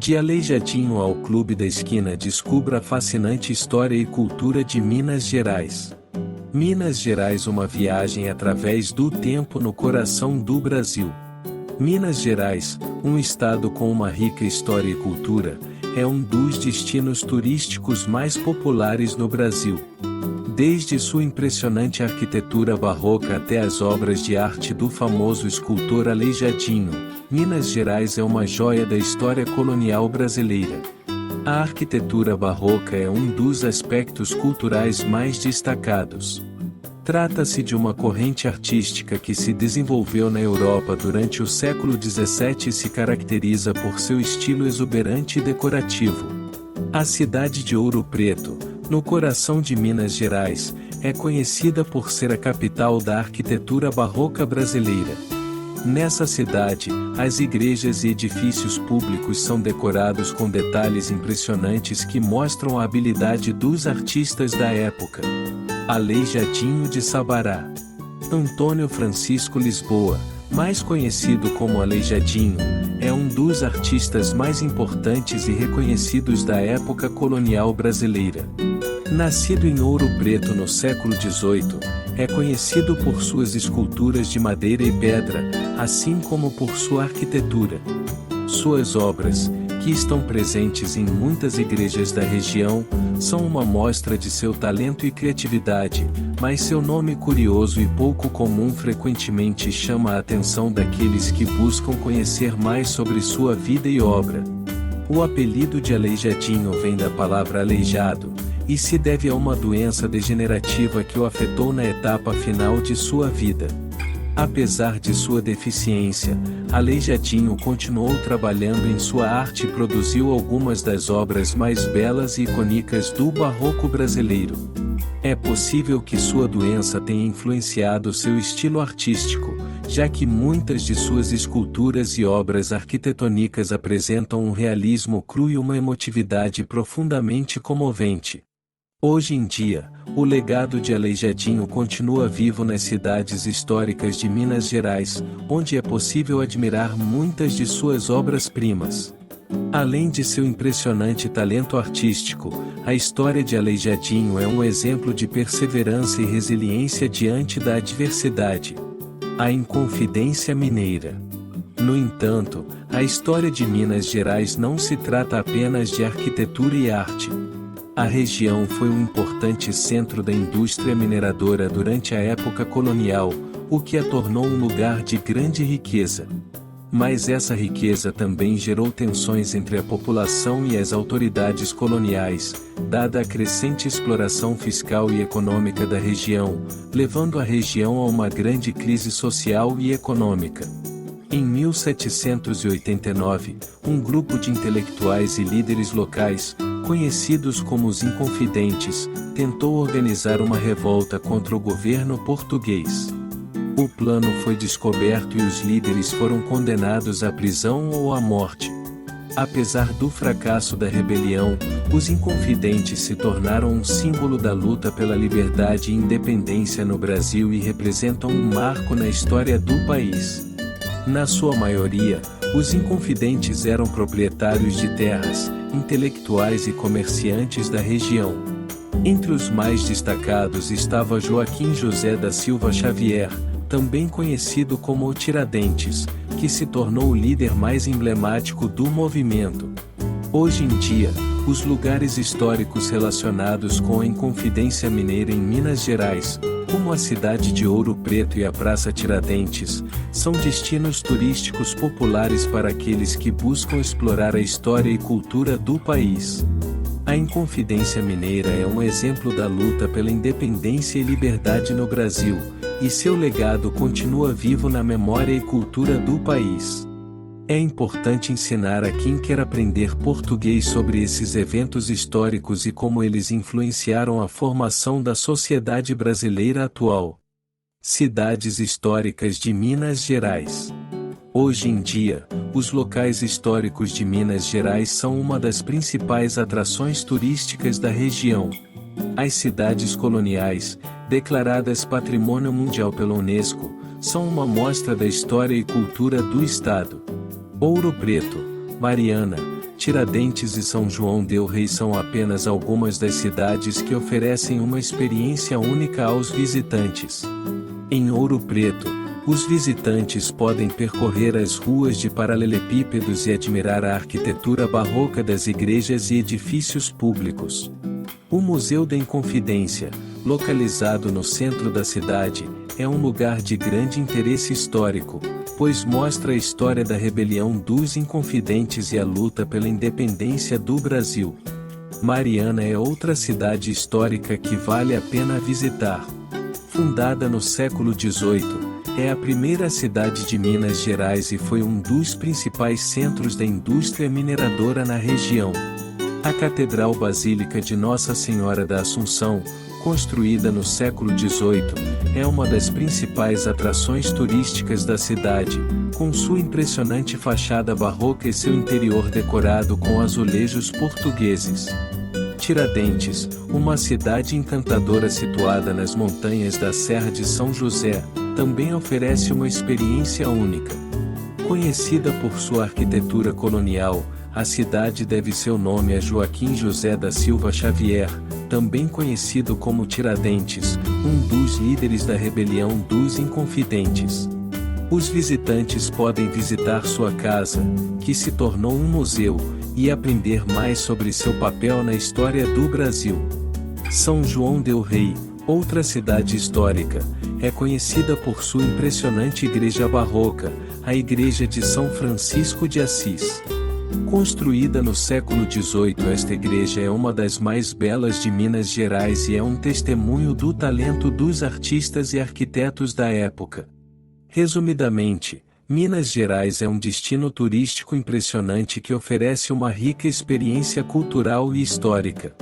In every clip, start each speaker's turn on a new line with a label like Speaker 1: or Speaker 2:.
Speaker 1: De Aleijadinho ao Clube da Esquina, descubra a fascinante história e cultura de Minas Gerais. Minas Gerais, uma viagem através do tempo no coração do Brasil. Minas Gerais, um estado com uma rica história e cultura, é um dos destinos turísticos mais populares no Brasil. Desde sua impressionante arquitetura barroca até as obras de arte do famoso escultor Aleijadinho, Minas Gerais é uma joia da história colonial brasileira. A arquitetura barroca é um dos aspectos culturais mais destacados. Trata-se de uma corrente artística que se desenvolveu na Europa durante o século XVII e se caracteriza por seu estilo exuberante e decorativo. A cidade de Ouro Preto, no coração de Minas Gerais, é conhecida por ser a capital da arquitetura barroca brasileira. Nessa cidade, as igrejas e edifícios públicos são decorados com detalhes impressionantes que mostram a habilidade dos artistas da época. Aleijadinho de Sabará. Antônio Francisco Lisboa, mais conhecido como Aleijadinho, é um dos artistas mais importantes e reconhecidos da época colonial brasileira. Nascido em Ouro Preto no século XVIII, é conhecido por suas esculturas de madeira e pedra, assim como por sua arquitetura. Suas obras, que estão presentes em muitas igrejas da região, são uma mostra de seu talento e criatividade, mas seu nome curioso e pouco comum frequentemente chama a atenção daqueles que buscam conhecer mais sobre sua vida e obra. O apelido de Aleijadinho vem da palavra aleijado, e se deve a uma doença degenerativa que o afetou na etapa final de sua vida. Apesar de sua deficiência, Aleijadinho continuou trabalhando em sua arte e produziu algumas das obras mais belas e icônicas do barroco brasileiro. É possível que sua doença tenha influenciado seu estilo artístico, já que muitas de suas esculturas e obras arquitetônicas apresentam um realismo cru e uma emotividade profundamente comovente. Hoje em dia, o legado de Aleijadinho continua vivo nas cidades históricas de Minas Gerais, onde é possível admirar muitas de suas obras-primas. Além de seu impressionante talento artístico, a história de Aleijadinho é um exemplo de perseverança e resiliência diante da adversidade. A Inconfidência Mineira. No entanto, a história de Minas Gerais não se trata apenas de arquitetura e arte. A região foi um importante centro da indústria mineradora durante a época colonial, o que a tornou um lugar de grande riqueza. Mas essa riqueza também gerou tensões entre a população e as autoridades coloniais, dada a crescente exploração fiscal e econômica da região, levando a região a uma grande crise social e econômica. Em 1789, um grupo de intelectuais e líderes locais, conhecidos como os Inconfidentes, tentou organizar uma revolta contra o governo português. O plano foi descoberto e os líderes foram condenados à prisão ou à morte. Apesar do fracasso da rebelião, os Inconfidentes se tornaram um símbolo da luta pela liberdade e independência no Brasil e representam um marco na história do país. Na sua maioria, os Inconfidentes eram proprietários de terras, intelectuais e comerciantes da região. Entre os mais destacados estava Joaquim José da Silva Xavier, também conhecido como o Tiradentes, que se tornou o líder mais emblemático do movimento. Hoje em dia, os lugares históricos relacionados com a Inconfidência Mineira em Minas Gerais, como a cidade de Ouro Preto e a Praça Tiradentes, são destinos turísticos populares para aqueles que buscam explorar a história e cultura do país. A Inconfidência Mineira é um exemplo da luta pela independência e liberdade no Brasil, e seu legado continua vivo na memória e cultura do país. É importante ensinar a quem quer aprender português sobre esses eventos históricos e como eles influenciaram a formação da sociedade brasileira atual. Cidades históricas de Minas Gerais. Hoje em dia, os locais históricos de Minas Gerais são uma das principais atrações turísticas da região. As cidades coloniais, declaradas Patrimônio Mundial pela Unesco, são uma mostra da história e cultura do estado. Ouro Preto, Mariana, Tiradentes e São João del Rei são apenas algumas das cidades que oferecem uma experiência única aos visitantes. Em Ouro Preto, os visitantes podem percorrer as ruas de paralelepípedos e admirar a arquitetura barroca das igrejas e edifícios públicos. O Museu da Inconfidência, localizado no centro da cidade, é um lugar de grande interesse histórico, pois mostra a história da rebelião dos Inconfidentes e a luta pela independência do Brasil. Mariana é outra cidade histórica que vale a pena visitar. Fundada no século XVIII, é a primeira cidade de Minas Gerais e foi um dos principais centros da indústria mineradora na região. A Catedral Basílica de Nossa Senhora da Assunção, construída no século XVIII, é uma das principais atrações turísticas da cidade, com sua impressionante fachada barroca e seu interior decorado com azulejos portugueses. Tiradentes, uma cidade encantadora situada nas montanhas da Serra de São José, também oferece uma experiência única. Conhecida por sua arquitetura colonial, a cidade deve seu nome a Joaquim José da Silva Xavier, também conhecido como Tiradentes, um dos líderes da rebelião dos Inconfidentes. Os visitantes podem visitar sua casa, que se tornou um museu, e aprender mais sobre seu papel na história do Brasil. São João del Rei, outra cidade histórica, é conhecida por sua impressionante igreja barroca, a Igreja de São Francisco de Assis. Construída no século XVIII, esta igreja é uma das mais belas de Minas Gerais e é um testemunho do talento dos artistas e arquitetos da época. Resumidamente, Minas Gerais é um destino turístico impressionante que oferece uma rica experiência cultural e histórica.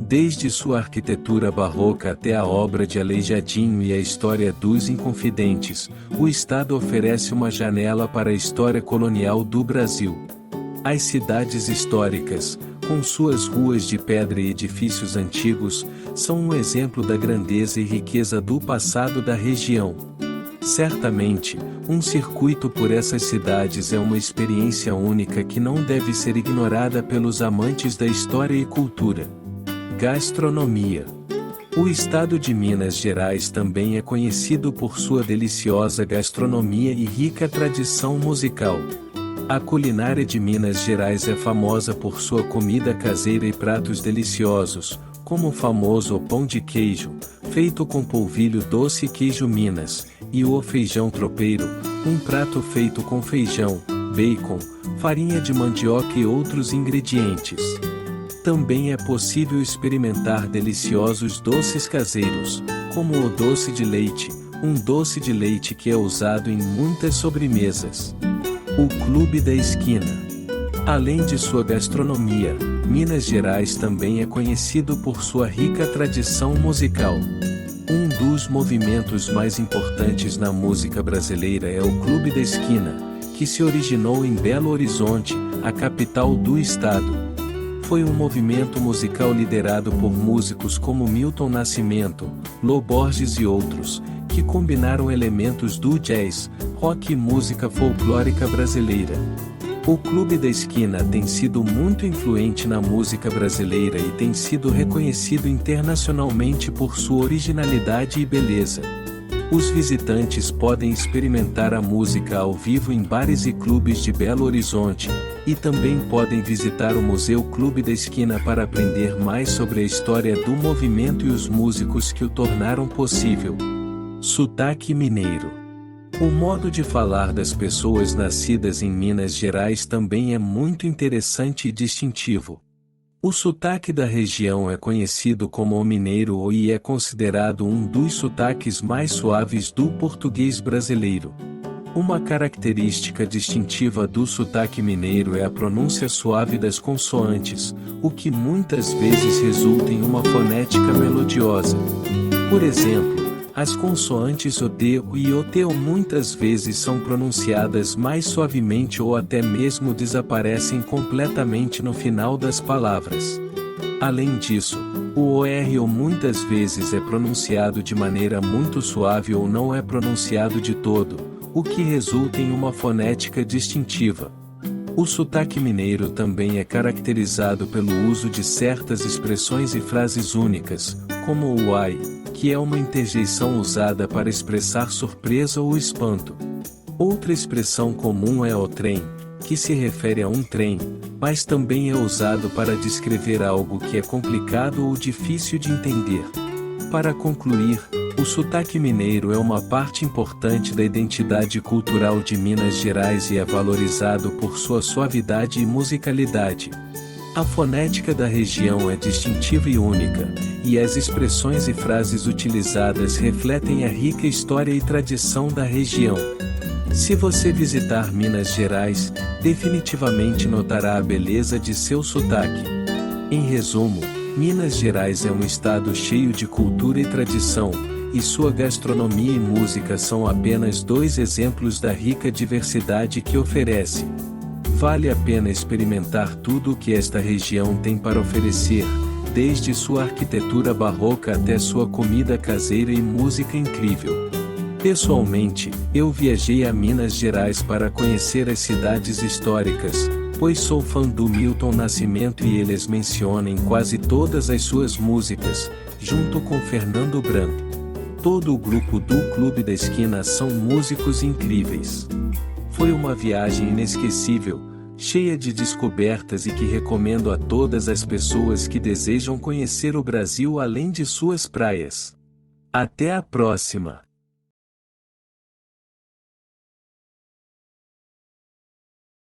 Speaker 1: Desde sua arquitetura barroca até a obra de Aleijadinho e a história dos Inconfidentes, o estado oferece uma janela para a história colonial do Brasil. As cidades históricas, com suas ruas de pedra e edifícios antigos, são um exemplo da grandeza e riqueza do passado da região. Certamente, um circuito por essas cidades é uma experiência única que não deve ser ignorada pelos amantes da história e cultura. Gastronomia. O estado de Minas Gerais também é conhecido por sua deliciosa gastronomia e rica tradição musical. A culinária de Minas Gerais é famosa por sua comida caseira e pratos deliciosos, como o famoso pão de queijo, feito com polvilho doce e queijo Minas, e o feijão tropeiro, um prato feito com feijão, bacon, farinha de mandioca e outros ingredientes. Também é possível experimentar deliciosos doces caseiros, como o doce de leite, um doce de leite que é usado em muitas sobremesas. O Clube da Esquina. Além de sua gastronomia, Minas Gerais também é conhecido por sua rica tradição musical. Um dos movimentos mais importantes na música brasileira é o Clube da Esquina, que se originou em Belo Horizonte, a capital do estado. Foi um movimento musical liderado por músicos como Milton Nascimento, Lô Borges e outros, que combinaram elementos do jazz, rock e música folclórica brasileira. O Clube da Esquina tem sido muito influente na música brasileira e tem sido reconhecido internacionalmente por sua originalidade e beleza. Os visitantes podem experimentar a música ao vivo em bares e clubes de Belo Horizonte, e também podem visitar o Museu Clube da Esquina para aprender mais sobre a história do movimento e os músicos que o tornaram possível. Sotaque mineiro. O modo de falar das pessoas nascidas em Minas Gerais também é muito interessante e distintivo. O sotaque da região é conhecido como o mineiro e é considerado um dos sotaques mais suaves do português brasileiro. Uma característica distintiva do sotaque mineiro é a pronúncia suave das consoantes, o que muitas vezes resulta em uma fonética melodiosa. Por exemplo, as consoantes OD e OT muitas vezes são pronunciadas mais suavemente ou até mesmo desaparecem completamente no final das palavras. Além disso, o OR muitas vezes é pronunciado de maneira muito suave ou não é pronunciado de todo, o que resulta em uma fonética distintiva. O sotaque mineiro também é caracterizado pelo uso de certas expressões e frases únicas, como o uai, que é uma interjeição usada para expressar surpresa ou espanto. Outra expressão comum é o trem, que se refere a um trem, mas também é usado para descrever algo que é complicado ou difícil de entender. Para concluir, o sotaque mineiro é uma parte importante da identidade cultural de Minas Gerais e é valorizado por sua suavidade e musicalidade. A fonética da região é distintiva e única, e as expressões e frases utilizadas refletem a rica história e tradição da região. Se você visitar Minas Gerais, definitivamente notará a beleza de seu sotaque. Em resumo, Minas Gerais é um estado cheio de cultura e tradição, e sua gastronomia e música são apenas dois exemplos da rica diversidade que oferece. Vale a pena experimentar tudo o que esta região tem para oferecer, desde sua arquitetura barroca até sua comida caseira e música incrível. Pessoalmente, eu viajei a Minas Gerais para conhecer as cidades históricas, pois sou fã do Milton Nascimento e eles mencionam em quase todas as suas músicas, junto com Fernando Branco. Todo o grupo do Clube da Esquina são músicos incríveis. Foi uma viagem inesquecível, cheia de descobertas e que recomendo a todas as pessoas que desejam conhecer o Brasil além de suas praias. Até a próxima!